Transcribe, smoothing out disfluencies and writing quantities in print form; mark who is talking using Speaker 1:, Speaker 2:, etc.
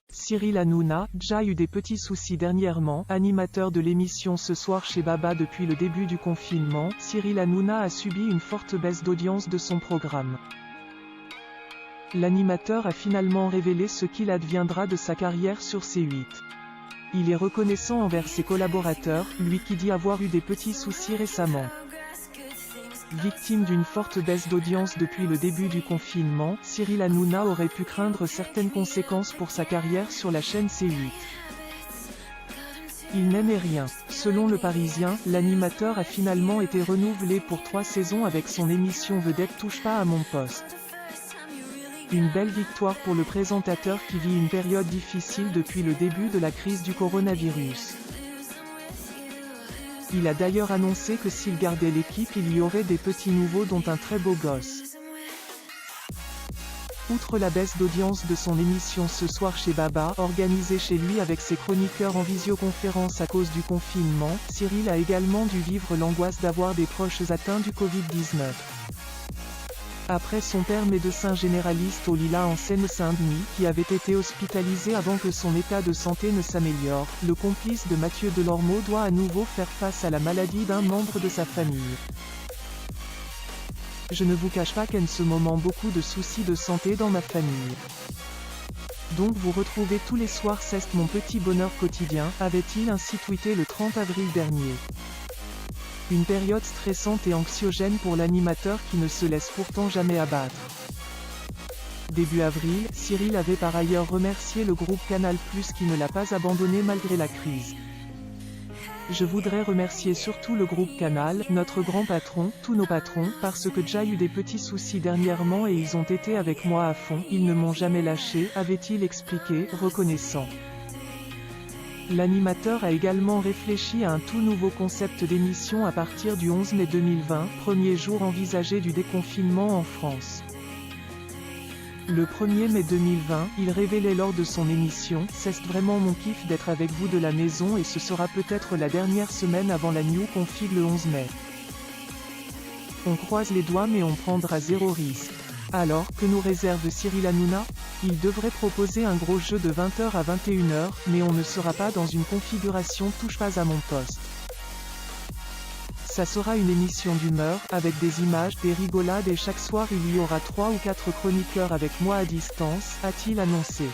Speaker 1: Cyril Hanouna, déjà eu des petits soucis dernièrement. Animateur de l'émission Ce soir chez Baba depuis le début du confinement, Cyril Hanouna a subi une forte baisse d'audience de son programme. L'animateur a finalement révélé ce qu'il adviendra de sa carrière sur C8. Il est reconnaissant envers ses collaborateurs, lui qui dit avoir eu des petits soucis récemment. Victime d'une forte baisse d'audience depuis le début du confinement, Cyril Hanouna aurait pu craindre certaines conséquences pour sa carrière sur la chaîne C8. Il n'aimait rien. Selon Le Parisien, l'animateur a finalement été renouvelé pour 3 saisons avec son émission vedette Touche pas à mon poste. Une belle victoire pour le présentateur qui vit une période difficile depuis le début de la crise du coronavirus. Il a d'ailleurs annoncé que s'il gardait l'équipe, il y aurait des petits nouveaux dont un très beau gosse. Outre la baisse d'audience de son émission Ce soir chez Baba, organisée chez lui avec ses chroniqueurs en visioconférence à cause du confinement, Cyril a également dû vivre l'angoisse d'avoir des proches atteints du Covid-19. Après son père médecin généraliste au Lilas en Seine-Saint-Denis, qui avait été hospitalisé avant que son état de santé ne s'améliore, le complice de Mathieu Delormeau doit à nouveau faire face à la maladie d'un membre de sa famille. Je ne vous cache pas qu'en ce moment beaucoup de soucis de santé dans ma famille. Donc vous retrouvez tous les soirs c'est mon petit bonheur quotidien, avait-il ainsi tweeté le 30 avril dernier. Une période stressante et anxiogène pour l'animateur qui ne se laisse pourtant jamais abattre. Début avril, Cyril avait par ailleurs remercié le groupe Canal+ qui ne l'a pas abandonné malgré la crise. Je voudrais remercier surtout le groupe Canal, notre grand patron, tous nos patrons, parce que j'ai eu des petits soucis dernièrement et ils ont été avec moi à fond, ils ne m'ont jamais lâché, avait-il expliqué, reconnaissant. L'animateur a également réfléchi à un tout nouveau concept d'émission à partir du 11 mai 2020, premier jour envisagé du déconfinement en France. Le 1er mai 2020, il révélait lors de son émission « C'est vraiment mon kiff d'être avec vous de la maison et ce sera peut-être la dernière semaine avant la New Config le 11 mai. On croise les doigts mais on prendra zéro risque. » Alors, que nous réserve Cyril Hanouna? Il devrait proposer un gros jeu de 20h à 21h, mais on ne sera pas dans une configuration touche pas à mon poste. Ça sera une émission d'humeur, avec des images, des rigolades et chaque soir il y aura 3 ou 4 chroniqueurs avec moi à distance, a-t-il annoncé.